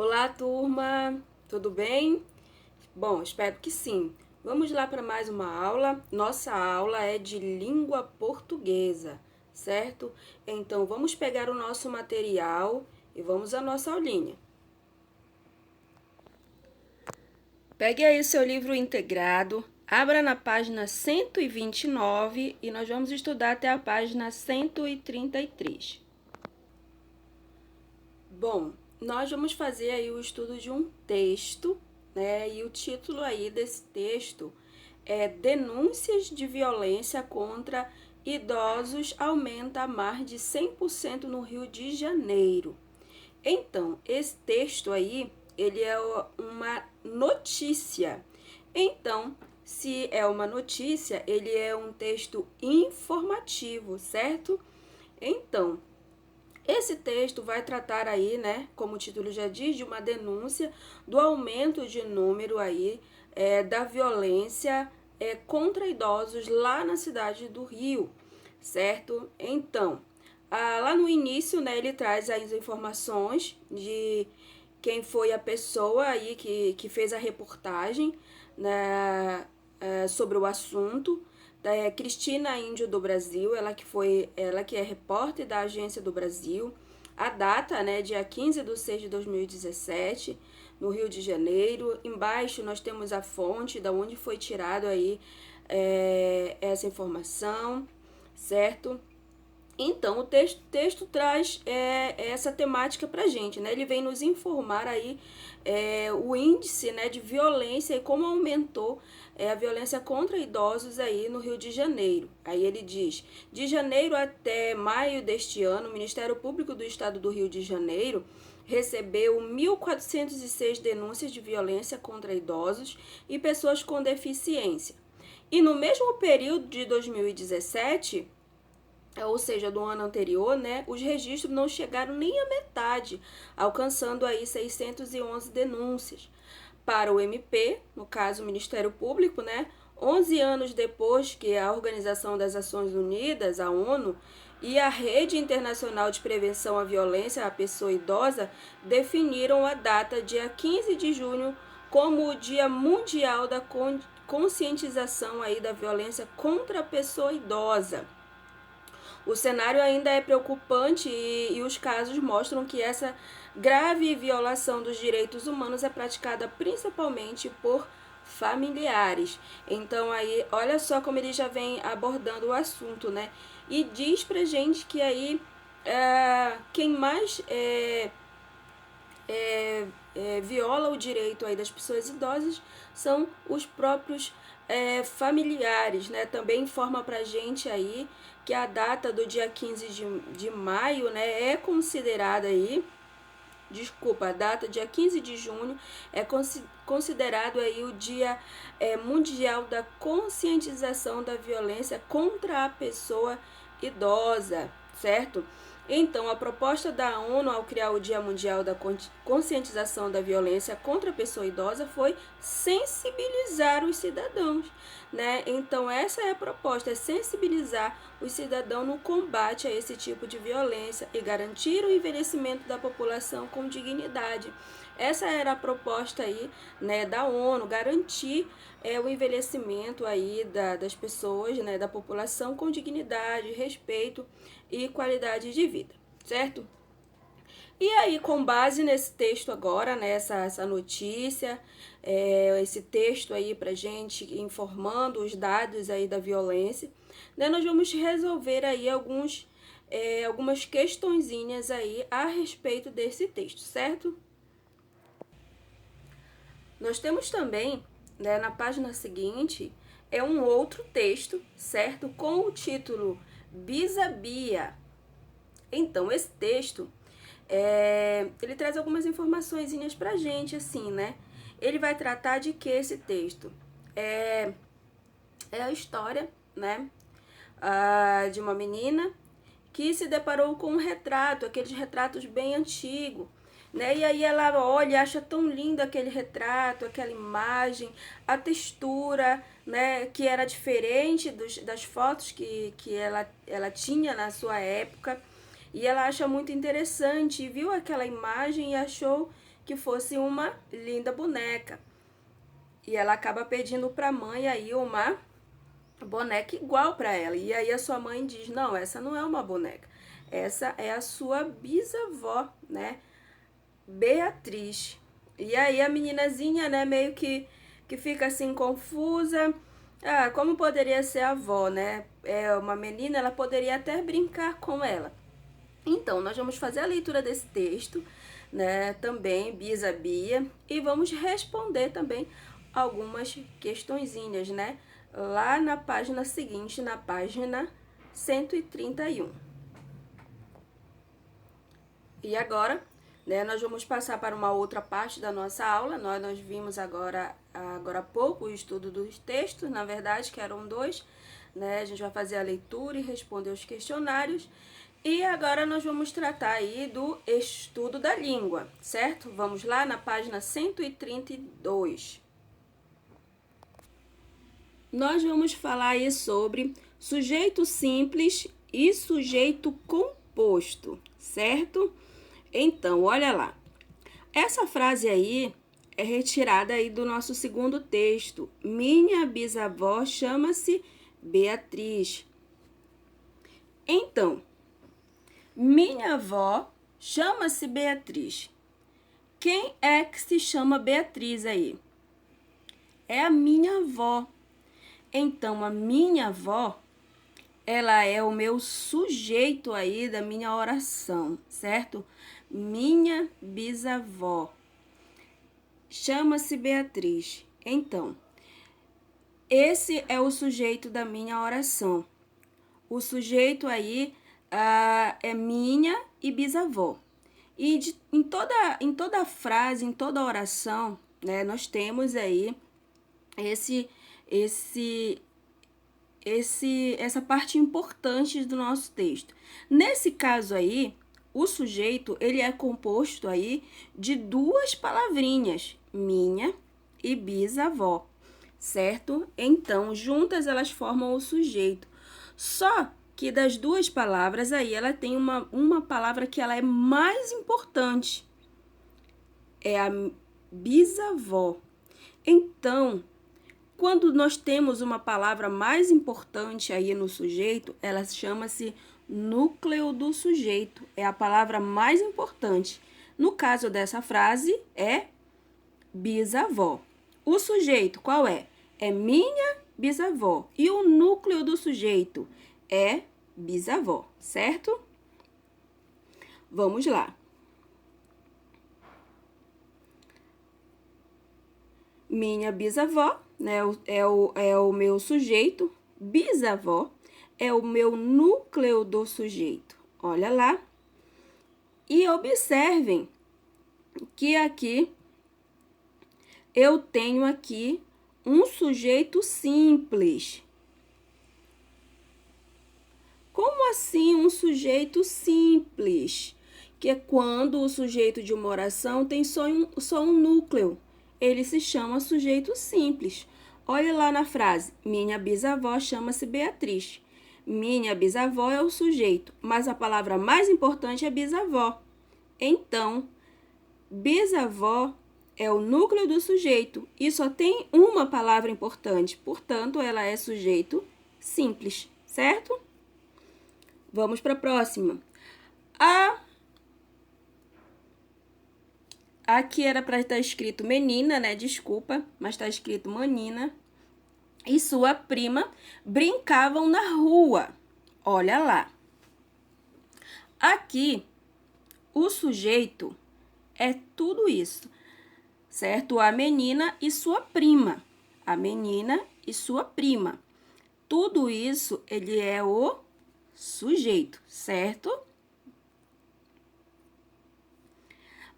Olá, turma! Tudo bem? Bom, espero que sim. Vamos lá para mais uma aula. Nossa aula é de língua portuguesa, certo? Então, vamos pegar o nosso material e vamos à nossa aulinha. Pegue aí seu livro integrado, abra na página 129 e nós vamos estudar até a página 133. Bom, nós vamos fazer aí o estudo de um texto, né? E o título aí desse texto é Denúncias de Violência contra Idosos aumenta a mais de 100% no Rio de Janeiro. Então, esse texto aí, ele é uma notícia. Então, se é uma notícia, ele é um texto informativo, certo? Então, esse texto vai tratar aí, né, como o título já diz, de uma denúncia do aumento de número aí da violência contra idosos lá na cidade do Rio, certo? Então, lá no início, né, ele traz as informações de quem foi a pessoa aí que fez a reportagem, né, sobre o assunto, da Cristina Índio do Brasil, ela que é repórter da Agência do Brasil. A data, né, dia 15 de 6 de 2017, no Rio de Janeiro. Embaixo nós temos a fonte, da onde foi tirado aí essa informação, certo? Então, o texto traz essa temática para a gente, né? Ele vem nos informar aí o índice, né, de violência e como aumentou a violência contra idosos aí no Rio de Janeiro. Aí ele diz, de janeiro até maio deste ano, o Ministério Público do Estado do Rio de Janeiro recebeu 1.406 denúncias de violência contra idosos e pessoas com deficiência. E no mesmo período de 2017, ou seja, do ano anterior, né, os registros não chegaram nem à metade, alcançando aí 611 denúncias. Para o MP, no caso o Ministério Público, né, 11 anos depois que a Organização das Nações Unidas, a ONU, e a Rede Internacional de Prevenção à Violência à Pessoa Idosa definiram a data dia 15 de junho como o Dia Mundial da Conscientização aí da Violência contra a Pessoa Idosa. O cenário ainda é preocupante e os casos mostram que essa grave violação dos direitos humanos é praticada principalmente por familiares. Então aí, olha só como ele já vem abordando o assunto, né? E diz pra gente que aí quem mais viola o direito aí das pessoas idosas são os próprios familiares, né? Também informa pra gente aí que a data do dia 15 de maio, né, é considerada aí, desculpa, a data dia 15 de junho é considerado aí o dia mundial da conscientização da violência contra a pessoa idosa, certo? Então, a proposta da ONU ao criar o Dia Mundial da Conscientização da Violência contra a Pessoa Idosa foi sensibilizar os cidadãos, né? Então, essa é a proposta, é sensibilizar os cidadãos no combate a esse tipo de violência e garantir o envelhecimento da população com dignidade. Essa era a proposta aí, né, da ONU, garantir o envelhecimento aí das pessoas, né, da população com dignidade, respeito e qualidade de vida, certo? E aí, com base nesse texto agora, né, essa notícia, esse texto aí pra gente informando os dados aí da violência, né, nós vamos resolver aí algumas questõezinhas aí a respeito desse texto, certo? Nós temos também, né, na página seguinte, um outro texto, certo? Com o título Bisabia. Então, esse texto, ele traz algumas informações pra gente, assim, né? Ele vai tratar de que esse texto? É a história, né? De uma menina que se deparou com um retrato, aqueles retratos bem antigos, né? E aí ela olha e acha tão lindo aquele retrato, aquela imagem, a textura, né? Que era diferente das fotos que ela tinha na sua época. E ela acha muito interessante, viu aquela imagem e achou que fosse uma linda boneca. E ela acaba pedindo para a mãe aí uma boneca igual para ela. E aí a sua mãe diz: não, essa não é uma boneca. Essa é a sua bisavó, né? Beatriz. E aí a meninazinha, né, meio que fica assim confusa. Ah, como poderia ser a avó, né? É uma menina, ela poderia até brincar com ela. Então, nós vamos fazer a leitura desse texto, né? Também, Bisa Bia, e vamos responder também algumas questõezinhas, né? Lá na página seguinte, na página 131. E agora, né, nós vamos passar para uma outra parte da nossa aula. Nós vimos agora há pouco o estudo dos textos, na verdade, que eram 2, né? A gente vai fazer a leitura e responder os questionários. E agora nós vamos tratar aí do estudo da língua, certo? Vamos lá na página 132. Nós vamos falar aí sobre sujeito simples e sujeito composto, certo? Então, olha lá. Essa frase aí é retirada aí do nosso segundo texto. Minha bisavó chama-se Beatriz. Então, minha avó chama-se Beatriz. Quem é que se chama Beatriz aí? É a minha avó. Então, a minha avó, ela é o meu sujeito aí da minha oração, certo? Minha bisavó chama-se Beatriz. Então, esse é o sujeito da minha oração. O sujeito aí é minha e bisavó. E em toda frase, em toda oração, né, nós temos aí essa parte importante do nosso texto. Nesse caso aí, o sujeito, ele é composto aí de 2 palavrinhas, minha e bisavó, certo? Então, juntas elas formam o sujeito. Só que das 2 palavras aí, ela tem uma palavra que ela é mais importante. É a bisavó. Então, quando nós temos uma palavra mais importante aí no sujeito, ela chama-se núcleo do sujeito. É a palavra mais importante. No caso dessa frase, é bisavó. O sujeito, qual é? É minha bisavó. E o núcleo do sujeito é bisavó, certo? Vamos lá. Minha bisavó, né, é o meu sujeito. Bisavó é o meu núcleo do sujeito. Olha lá. E observem que aqui eu tenho aqui um sujeito simples. Como assim um sujeito simples? Que é quando o sujeito de uma oração tem só um núcleo. Ele se chama sujeito simples. Olha lá na frase, minha bisavó chama-se Beatriz. Minha bisavó é o sujeito, mas a palavra mais importante é bisavó. Então, bisavó é o núcleo do sujeito e só tem uma palavra importante, portanto, ela é sujeito simples, certo? Vamos para a próxima. Aqui era para estar escrito menina, né? Desculpa, mas está escrito manina. E sua prima brincavam na rua. Olha lá. Aqui, o sujeito é tudo isso, certo? A menina e sua prima. A menina e sua prima. Tudo isso, ele é o sujeito, certo?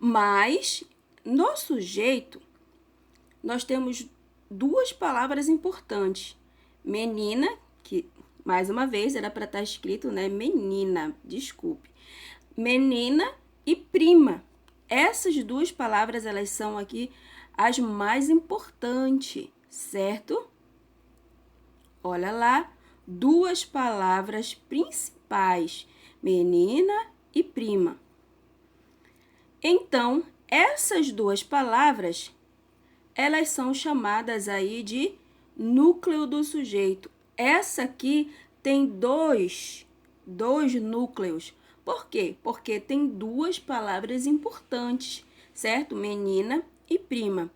Mas, no sujeito, nós temos 2 palavras importantes. Menina, que, mais uma vez, era para estar escrito, né? Menina, desculpe. Menina e prima. Essas 2 palavras, elas são aqui as mais importantes, certo? Olha lá, 2 palavras principais, menina e prima. Então, Essas duas palavras, elas são chamadas aí de núcleo do sujeito. Essa aqui tem dois núcleos. Por quê? Porque tem duas palavras importantes, certo? Menina e prima.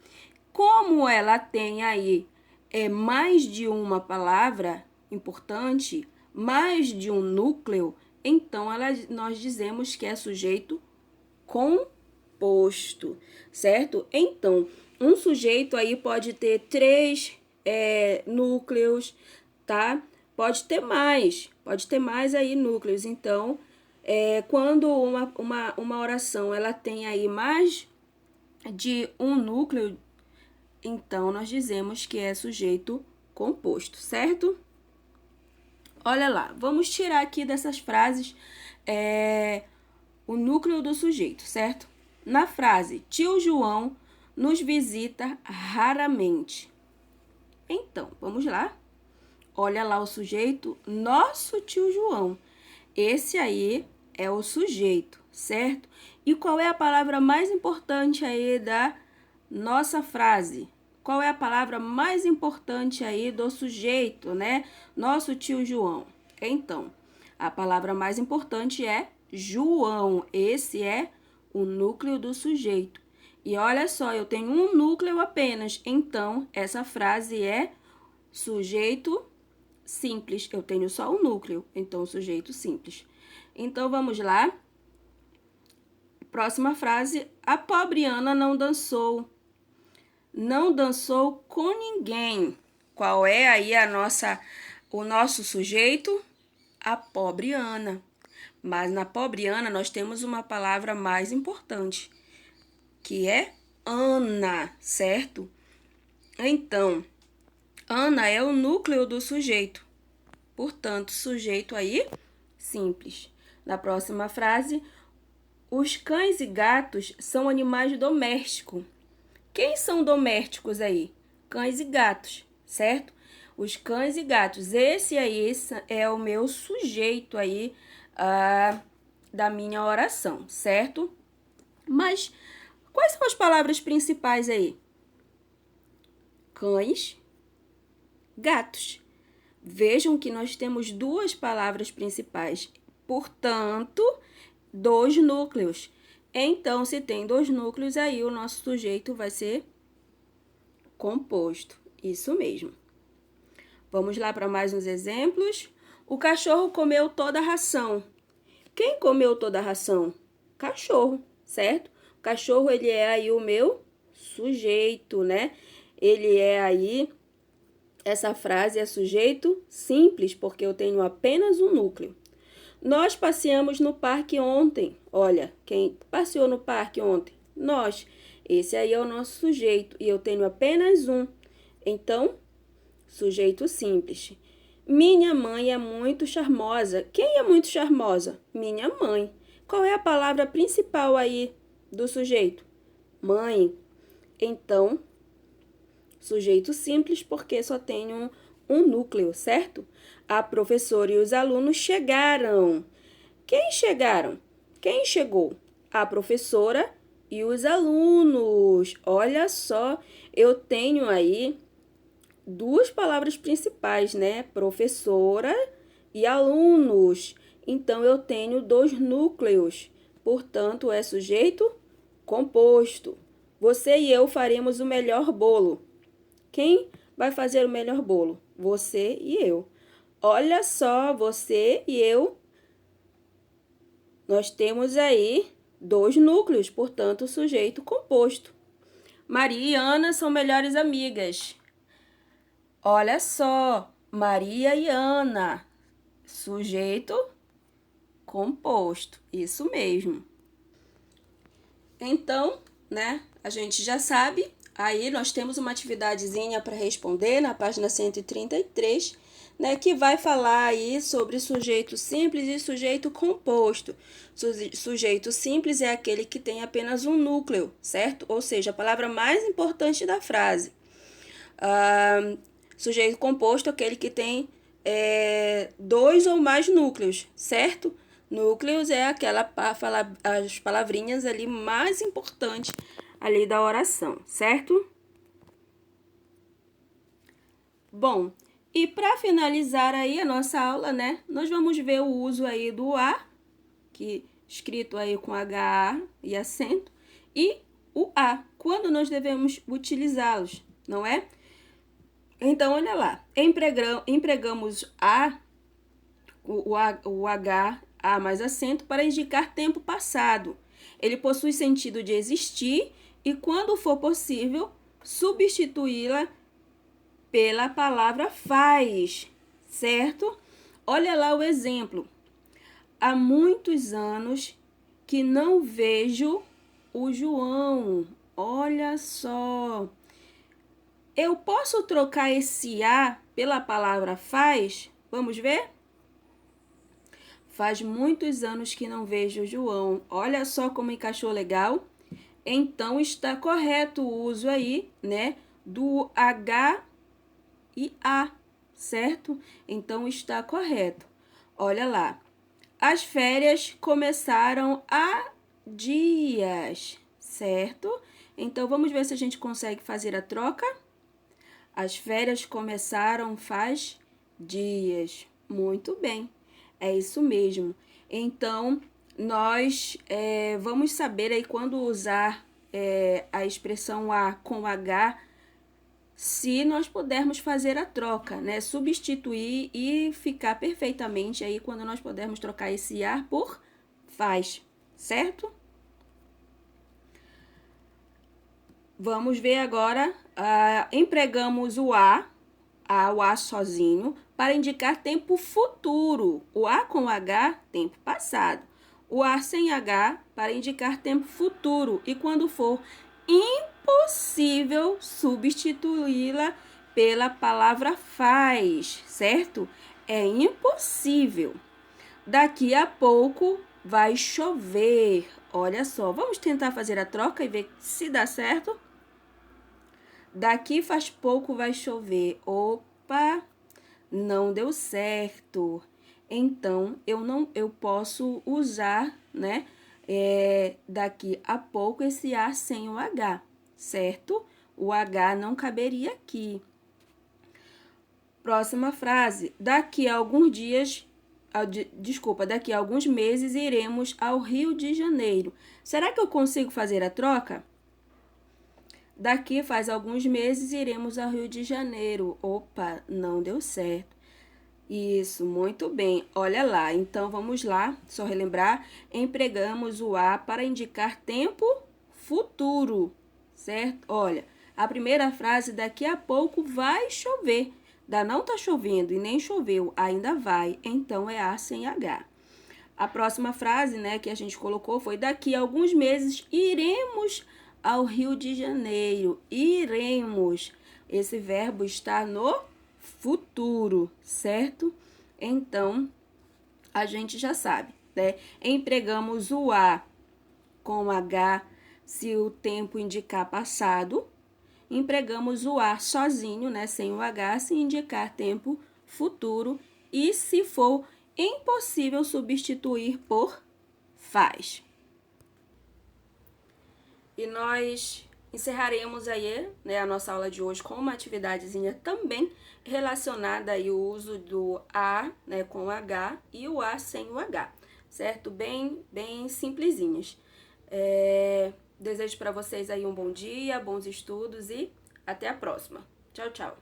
Como ela tem aí mais de uma palavra importante, mais de um núcleo, então nós dizemos que é sujeito composto, certo? Então, um sujeito aí pode ter 3 núcleos, tá? Pode ter mais aí núcleos. Então, quando uma oração ela tem aí mais de um núcleo, então nós dizemos que é sujeito composto, certo? Olha lá, vamos tirar aqui dessas frases o núcleo do sujeito, certo? Na frase, tio João nos visita raramente. Então, vamos lá. Olha lá o sujeito, nosso tio João. Esse aí é o sujeito, certo? E qual é a palavra mais importante aí da nossa frase? Qual é a palavra mais importante aí do sujeito, né? Nosso tio João. Então, a palavra mais importante é João. Esse é o núcleo do sujeito. E olha só, eu tenho um núcleo apenas. Então, essa frase é sujeito simples. Eu tenho só um núcleo. Então, sujeito simples. Então, vamos lá. Próxima frase. A pobre Ana não dançou. Não dançou com ninguém. Qual é aí o nosso sujeito? A pobre Ana. Mas na pobre Ana nós temos uma palavra mais importante, que é Ana, certo? Então, Ana é o núcleo do sujeito. Portanto, sujeito aí simples. Na próxima frase, os cães e gatos são animais domésticos. Quem são domésticos aí? Cães e gatos, certo? Os cães e gatos. Esse aí é o meu sujeito aí da minha oração, certo? Mas quais são as palavras principais aí? Cães, gatos. Vejam que nós temos duas palavras principais, portanto, 2 núcleos. Então, se tem 2 núcleos, aí o nosso sujeito vai ser composto. Isso mesmo. Vamos lá para mais uns exemplos. O cachorro comeu toda a ração. Quem comeu toda a ração? Cachorro, certo? O cachorro, ele é aí o meu sujeito, né? Ele é aí, essa frase é sujeito simples, porque eu tenho apenas um núcleo. Nós passeamos no parque ontem. Olha, quem passeou no parque ontem? Nós. Esse aí é o nosso sujeito e eu tenho apenas um. Então, sujeito simples. Minha mãe é muito charmosa. Quem é muito charmosa? Minha mãe. Qual é a palavra principal aí do sujeito? Mãe. Então, sujeito simples porque só tem um núcleo, certo? A professora e os alunos chegaram. Quem chegaram? Quem chegou? A professora e os alunos. Olha só, eu tenho aí 2 palavras principais, né? Professora e alunos. Então, eu tenho 2 núcleos. Portanto, é sujeito composto. Você e eu faremos o melhor bolo. Quem vai fazer o melhor bolo? Você e eu. Olha só, você e eu. Nós temos aí 2 núcleos, portanto, sujeito composto. Maria e Ana são melhores amigas. Olha só, Maria e Ana, sujeito composto, isso mesmo. Então, né, a gente já sabe, aí nós temos uma atividadezinha para responder na página 133, né, que vai falar aí sobre sujeito simples e sujeito composto. Sujeito simples é aquele que tem apenas um núcleo, certo? Ou seja, a palavra mais importante da frase. Sujeito composto é aquele que tem 2 ou mais núcleos, certo? Núcleos é as palavrinhas ali mais importantes ali da oração, certo? Bom, e para finalizar aí a nossa aula, né, nós vamos ver o uso aí do a, que escrito aí com H e acento, e o a, quando nós devemos utilizá-los, não é? Então, olha lá, empregamos o H, A mais acento, para indicar tempo passado. Ele possui sentido de existir e, quando for possível, substituí-la pela palavra faz, certo? Olha lá o exemplo. Há muitos anos que não vejo o João. Olha só. Eu posso trocar esse a pela palavra faz? Vamos ver? Faz muitos anos que não vejo o João. Olha só como encaixou legal. Então, está correto o uso aí, né, do H e A, certo? Então, está correto. Olha lá. As férias começaram há dias, certo? Então, vamos ver se a gente consegue fazer a troca. As férias começaram faz dias. Muito bem, é isso mesmo. Então, nós vamos saber aí quando usar a expressão a com H, se nós pudermos fazer a troca, né? Substituir e ficar perfeitamente aí quando nós pudermos trocar esse a por faz, certo? Vamos ver agora, empregamos o a sozinho, para indicar tempo futuro. O a com H, tempo passado. O a sem H, para indicar tempo futuro. E quando for impossível substituí-la pela palavra faz, certo? É impossível. Daqui a pouco vai chover. Olha só, vamos tentar fazer a troca e ver se dá certo. Daqui faz pouco vai chover. Opa, não deu certo. Então, eu posso usar, né, daqui a pouco esse a sem o H, certo? O H não caberia aqui. Próxima frase. Daqui a alguns dias, daqui a alguns meses iremos ao Rio de Janeiro. Será que eu consigo fazer a troca? Daqui faz alguns meses iremos ao Rio de Janeiro. Opa, não deu certo. Isso, muito bem. Olha lá, então vamos lá, só relembrar. Empregamos o a para indicar tempo futuro, certo? Olha, a primeira frase, daqui a pouco vai chover. Ainda não tá chovendo e nem choveu, ainda vai. Então, é a sem H. A próxima frase, né, que a gente colocou foi: daqui a alguns meses iremos ao Rio de Janeiro. Iremos. Esse verbo está no futuro, certo? Então, a gente já sabe, né? Empregamos o a com H se o tempo indicar passado. Empregamos o a sozinho, né, sem o H, se indicar tempo futuro. E se for impossível substituir por faz. E nós encerraremos aí, né, a nossa aula de hoje com uma atividadezinha também relacionada aí ao uso do a, né, com o H e o a sem o H, certo? Bem simplesinhas. Desejo para vocês aí um bom dia, bons estudos e até a próxima. Tchau, tchau.